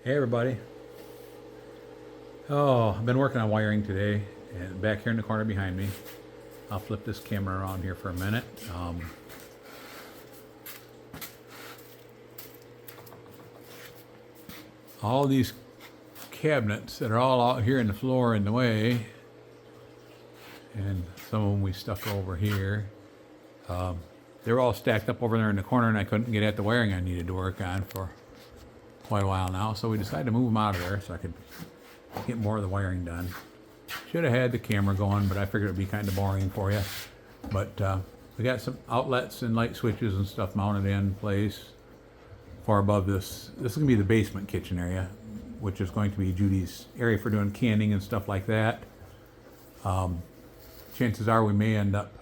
Hey everybody. Oh, I've been working on wiring today, and back here in the corner behind me. I'll flip this camera around here for a minute. All these cabinets that are all out here in the floor in the way, and some of them we stuck over here. They're all stacked up over there in the corner, and I couldn't get at the wiring I needed to work on for quite a while now, so we decided to move them out of there so I could get more of the wiring done. Should have had the camera going, but I figured it'd be kind of boring for you. But we got some outlets and light switches and stuff mounted in place far above this. This is going to be the basement kitchen area, which is going to be Judy's area for doing canning and stuff like that. Chances are we may end up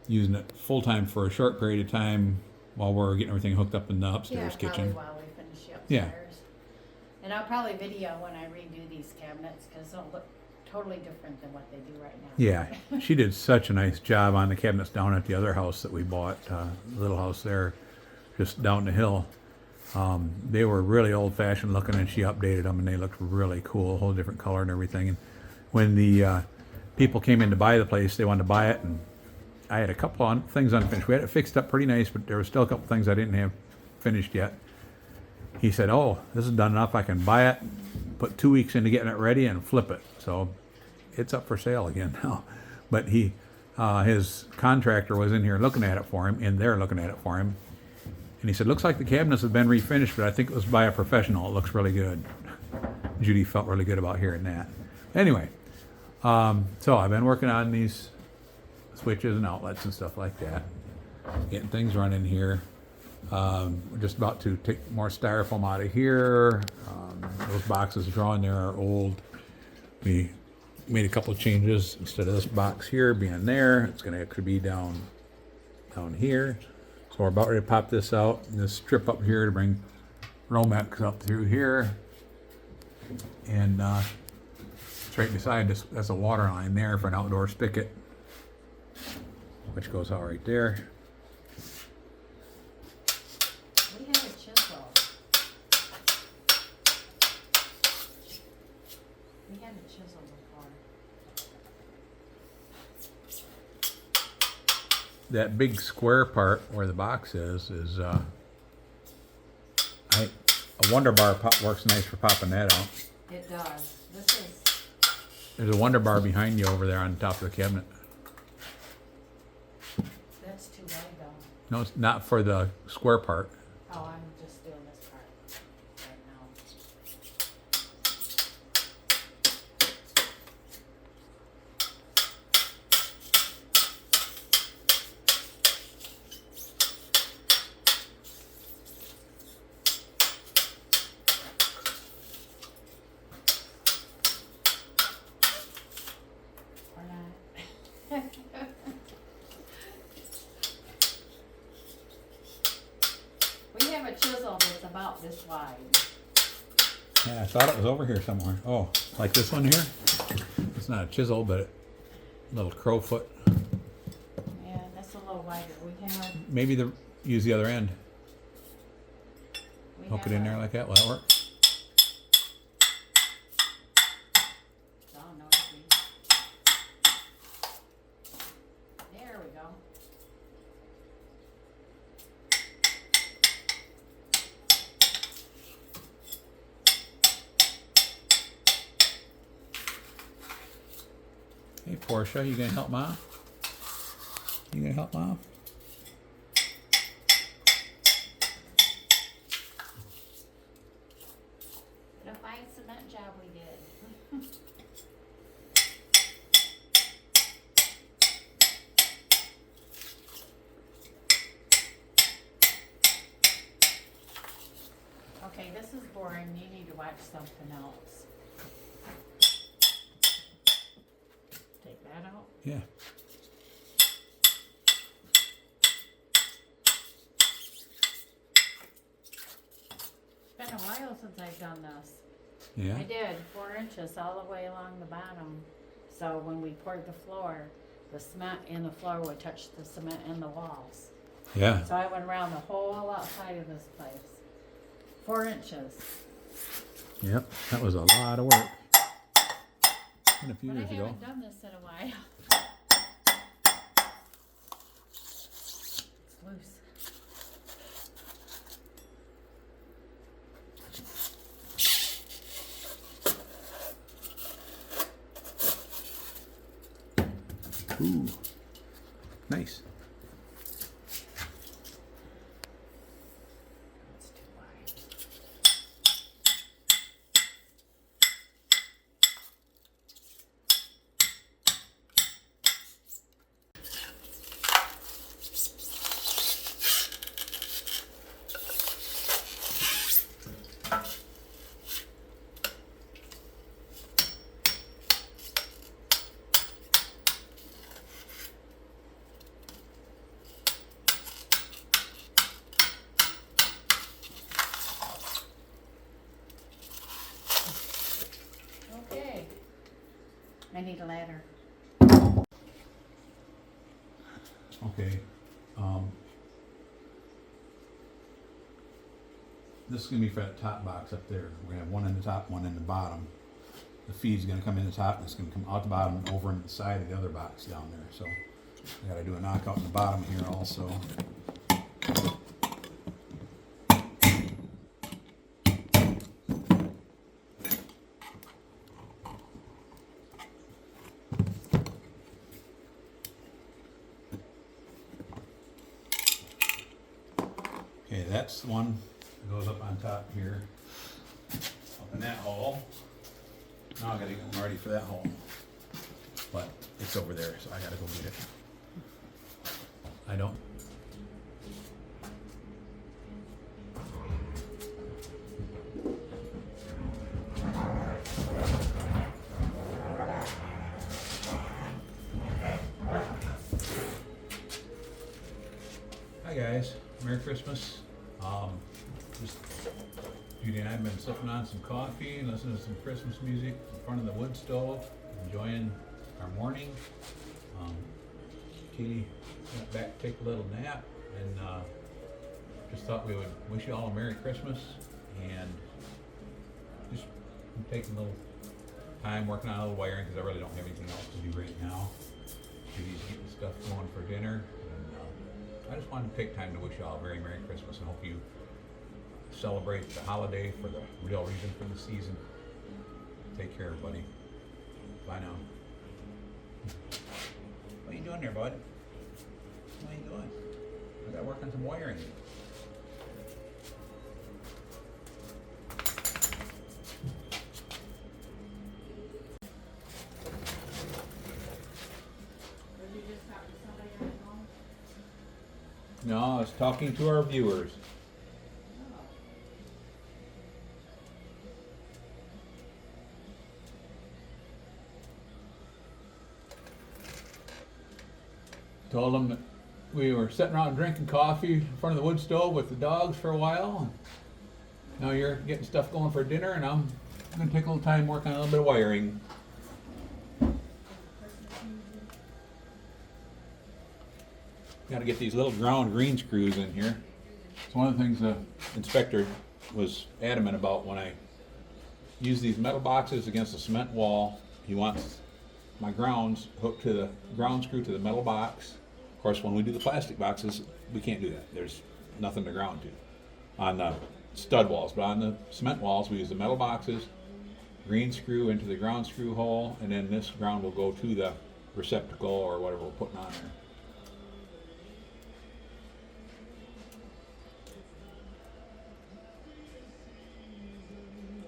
using it full time for a short period of time while we're getting everything hooked up in the upstairs kitchen. Probably while we finish the upstairs. Yeah. And I'll probably video when I redo these cabinets because it'll look totally different than what they do right now. Yeah, she did such a nice job on the cabinets down at the other house that we bought, little house there, just down the hill. They were really old-fashioned looking, and she updated them, and they looked really cool, a whole different color and everything. And when the people came in to buy the place, they wanted to buy it, and I had a couple of things unfinished. We had it fixed up pretty nice, but there were still a couple things I didn't have finished yet. He said, "Oh, this is done enough. I can buy it, put 2 weeks into getting it ready, and flip it." So it's up for sale again now. But his contractor was in here looking at it for him, and they're looking at it for him. And he said, "Looks like the cabinets have been refinished, but I think it was by a professional. It looks really good." Judy felt really good about hearing that. Anyway, so I've been working on these switches and outlets and stuff like that, getting things running here. We're just about to take more styrofoam out of here. Those boxes drawn there are old. We made a couple of changes. Instead of this box here being there, it's going to actually be down here. So we're about ready to pop this out. And this strip up here to bring Romex up through here. And it's right beside this. That's a water line there for an outdoor spigot, which goes out right there. We have a chisel. We had a chisel before. That big square part where the box is a Wonder Bar works nice for popping that out. It does. There's a Wonder Bar behind you over there on top of the cabinet. That's too wide though. No, it's not for the square part. Oh, I'm just doing this part right now. Or not. We have a chisel that's about this wide. Yeah, I thought it was over here somewhere. Oh, like this one here? It's not a chisel, but a little crowfoot. Yeah, that's a little wider. Maybe use the other end. We Hook have it in there like that. Will that work? It's all noisy. There we go. Hey, Portia, you gonna help Mom? You gonna help Mom? What a fine cement job we did. Okay, this is boring. You need to watch something else. Take that out. Yeah. It's been a while since I've done this. Yeah. I did 4 inches all the way along the bottom. So when we poured the floor, the cement in the floor would touch the cement in the walls. Yeah. So I went around the whole outside of this place. 4 inches. Yep, that was a lot of work. And a few But I years ago. haven't done this in a while. It's loose. Ooh, nice. It's too wide. Okay. I need a ladder. Okay. This is gonna be for that top box up there. We're gonna have one in the top, one in the bottom. The feed's gonna come in the top, and it's gonna come out the bottom and over into the side of the other box down there. So I gotta do a knockout in the bottom here also. Okay, that's the one that goes up on top here, up in that hole. Now I gotta get them ready for that hole. But it's over there, so I gotta go get it. I don't. Hi guys, Merry Christmas. Just Judy and I have been sipping on some coffee and listening to some Christmas music in front of the wood stove, enjoying our morning. Katie went back to take a little nap, and just thought we would wish you all a Merry Christmas, and just taking a little time working on a little wiring because I really don't have anything else to do right now. Judy's getting stuff going for dinner, and I just wanted to take time to wish you all a very Merry Christmas and hope you celebrate the holiday for the real reason for the season. Take care, everybody. Bye now. What are you doing there, bud? What are you doing? I gotta work on some wiring. Did you just talk to somebody on the phone? No, I was talking to our viewers. Told them that we were sitting around drinking coffee in front of the wood stove with the dogs for a while. Now you're getting stuff going for dinner, and I'm gonna take a little time working on a little bit of wiring. Got to get these little ground green screws in here. It's one of the things the inspector was adamant about when I use these metal boxes against a cement wall. He wants my grounds hooked to the ground screw to the metal box. Of course, when we do the plastic boxes, we can't do that. There's nothing to ground to on the stud walls, but on the cement walls, we use the metal boxes, green screw into the ground screw hole, and then this ground will go to the receptacle or whatever we're putting on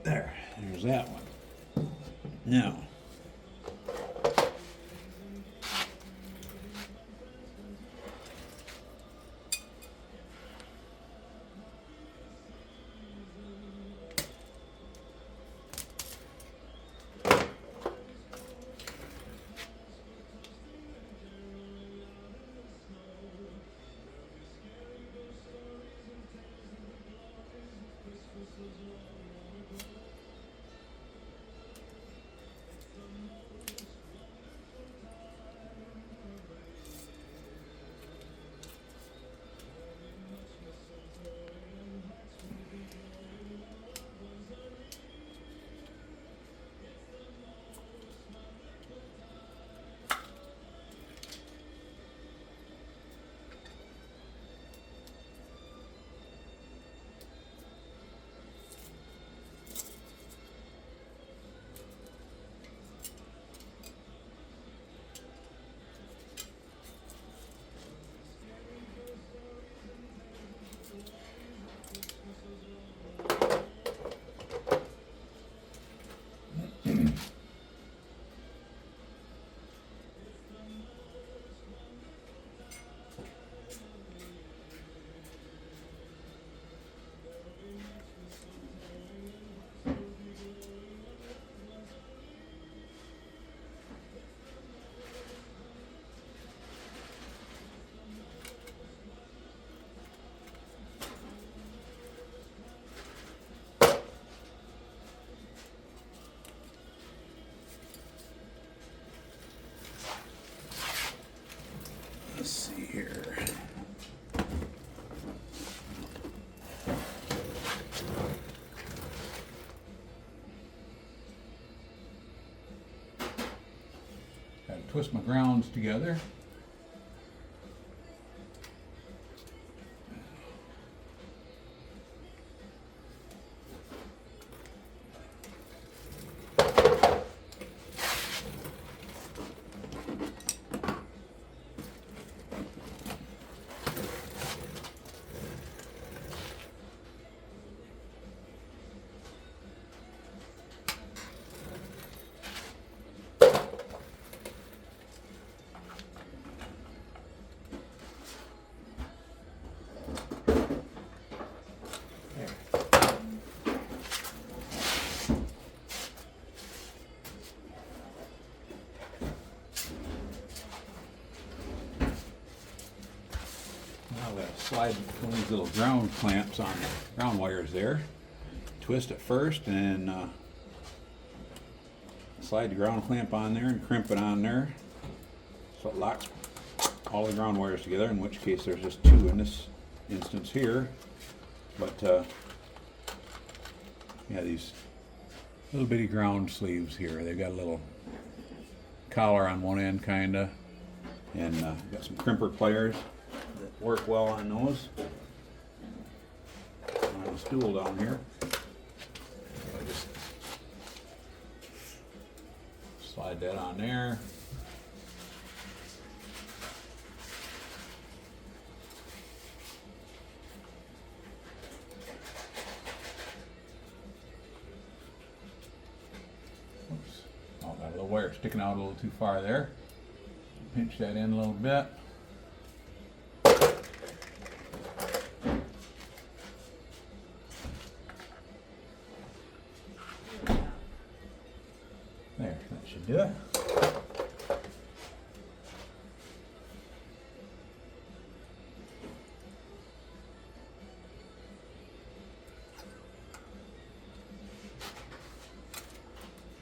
there. There's that one. Now, twist my grounds together. Now we'll slide one of these little ground clamps on the ground wires there. Twist it first and slide the ground clamp on there and crimp it on there so it locks all the ground wires together, in which case there's just two in this instance here. But yeah, these little bitty ground sleeves here, they've got a little collar on one end kinda, and got some crimper pliers that work well on those. I have a stool down here. I just slide that on there. Oops. Oh, got a little wire sticking out a little too far there. Pinch that in a little bit. There, that should do it.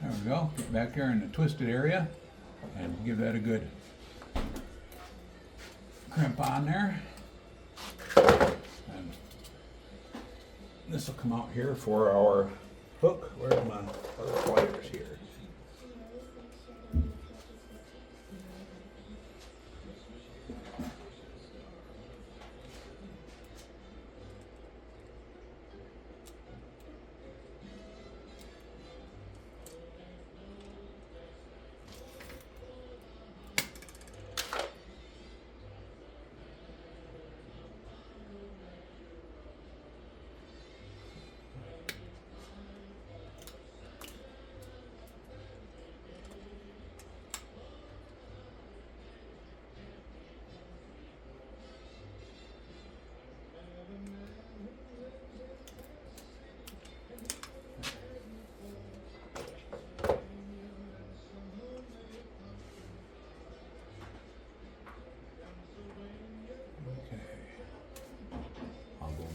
There we go. Get back there in the twisted area and give that a good crimp on there. And this will come out here for our hook. Where's my other pliers here?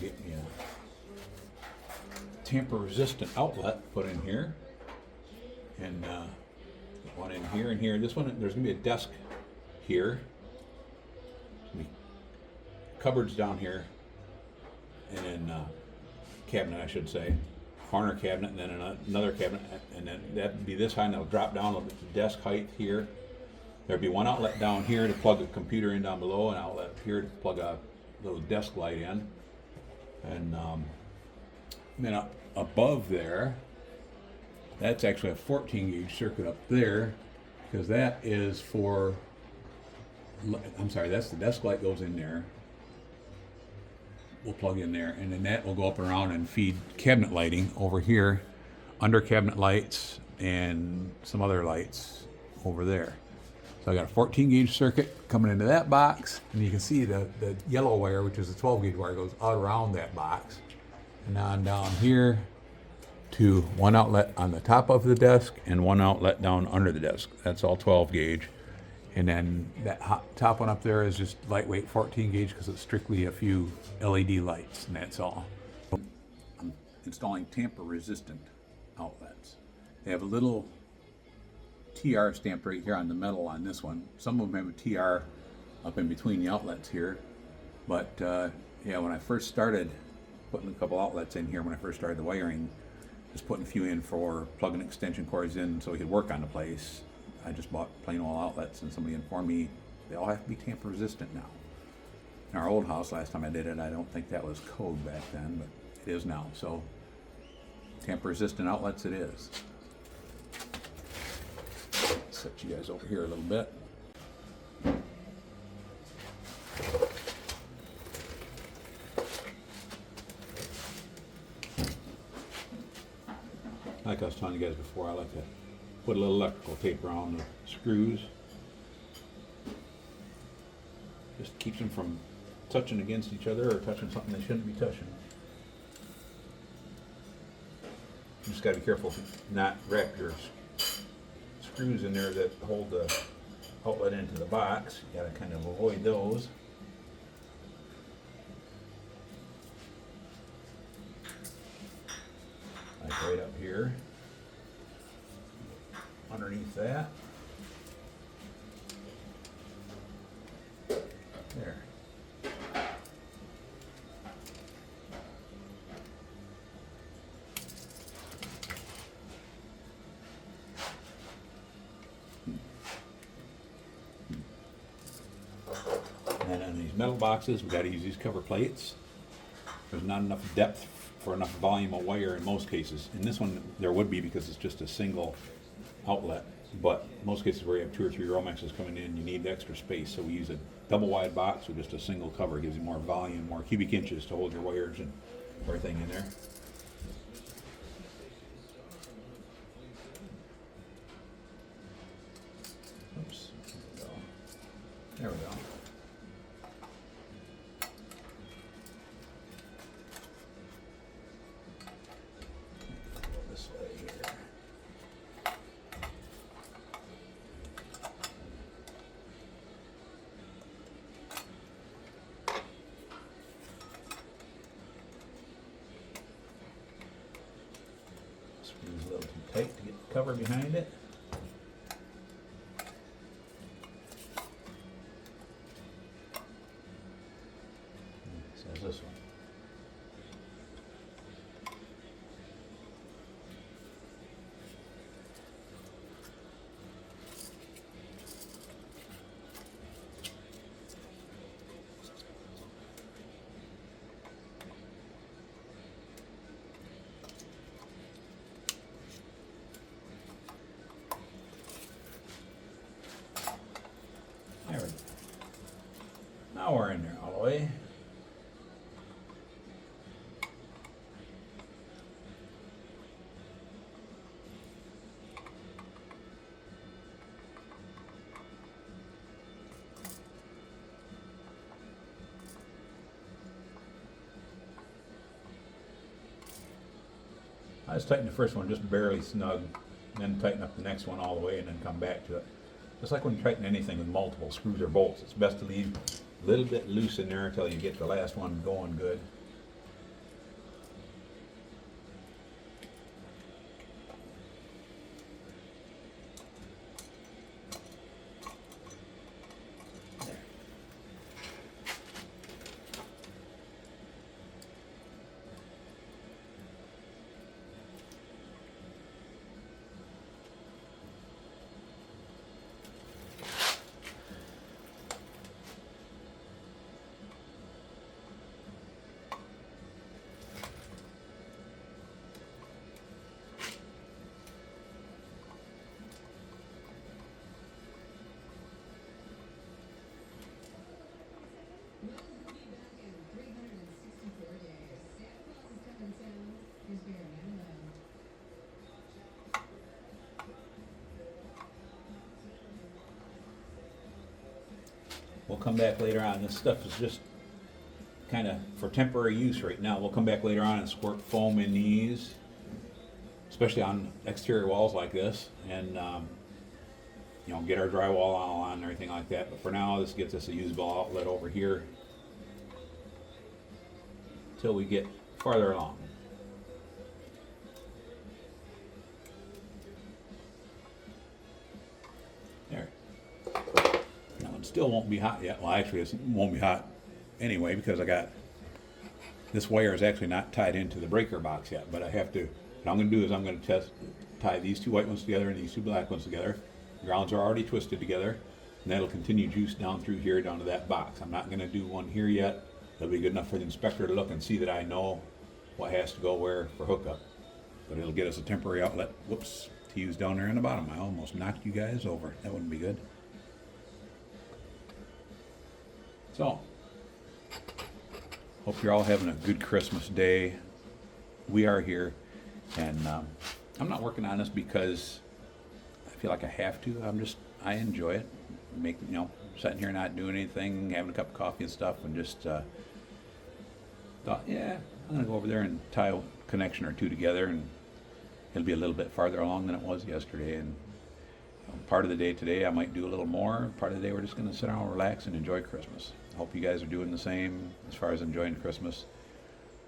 Get me a tamper-resistant outlet put in here, and one in here and here. This one, there's gonna be a desk here, cupboards down here, and then cabinet, I should say, corner cabinet, and then another cabinet, and then that'd be this high, and it'll drop down a little bit to desk height here. There'd be one outlet down here to plug a computer in down below, an outlet here to plug a little desk light in. And then up above there, that's actually a 14 gauge circuit up there, because that is for, I'm sorry, that's the desk light goes in there. We'll plug in there, and then that will go up and around and feed cabinet lighting over here, under cabinet lights and some other lights over there. So I got a 14 gauge circuit coming into that box, and you can see the yellow wire, which is a 12 gauge wire, goes out around that box. And on down here to one outlet on the top of the desk and one outlet down under the desk. That's all 12 gauge. And then that top one up there is just lightweight 14 gauge because it's strictly a few LED lights, and that's all. I'm installing tamper resistant outlets. They have a little TR stamped right here on the metal on this one. Some of them have a TR up in between the outlets here. But yeah, when I first started putting a couple outlets in here, when I first started the wiring, just putting a few in for plugging extension cords in so we could work on the place, I just bought plain wall outlets, and somebody informed me they all have to be tamper resistant now. In our old house, last time I did it, I don't think that was code back then, but it is now. So tamper resistant outlets it is. Set you guys over here a little bit. Like I was telling you guys before, I like to put a little electrical tape around the screws. Just keeps them from touching against each other or touching something they shouldn't be touching. You just got to be careful to not wrap your screws in there that hold the outlet into the box. You got to kind of avoid those. Like right up here, underneath that. There. And in these metal boxes, we've got to use these cover plates. There's not enough depth for enough volume of wire in most cases. In this one, there would be because it's just a single outlet. But most cases where you have 2 or 3 Romexes coming in, you need extra space. So we use a double wide box with just a single cover. It gives you more volume, more cubic inches to hold your wires and everything in there. Oops. There we go. This way here. Screws a little too tight to get the cover behind it. So there's this one. There we go. Now we're in there all the way. I just tighten the first one just barely snug, then tighten up the next one all the way and then come back to it. Just like when you tighten anything with multiple screws or bolts, it's best to leave a little bit loose in there until you get the last one going good. There. We'll come back later on. This stuff is just kind of for temporary use right now. We'll come back later on and squirt foam in these, especially on exterior walls like this, and you know, get our drywall all on and everything like that. But for now, this gets us a usable outlet over here until we get farther along. There. Now it still won't be hot yet. Well, actually, it won't be hot anyway because I got this wire is actually not tied into the breaker box yet. But I have to. What I'm going to do is I'm going to tie these 2 white ones together and these 2 black ones together. grounds are already twisted together, and that'll continue juice down through here, down to that box. I'm not gonna do one here yet. It'll be good enough for the inspector to look and see that I know what has to go where for hookup. But it'll get us a temporary outlet. Whoops, to use down there in the bottom. I almost knocked you guys over. That wouldn't be good. So, hope you're all having a good Christmas day. We are here, and I'm not working on this because I feel like I have to. I enjoy it. Sitting here not doing anything, having a cup of coffee and stuff, and just thought, yeah, I'm gonna go over there and tie a connection or two together, and it'll be a little bit farther along than it was yesterday. And part of the day today I might do a little more. Part of the day we're just gonna sit down and relax and enjoy Christmas. I hope you guys are doing the same as far as enjoying Christmas.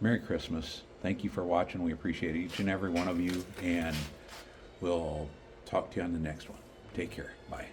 Merry Christmas. Thank you for watching. We appreciate each and every one of you, and we'll talk to you on the next one. Take care. Bye.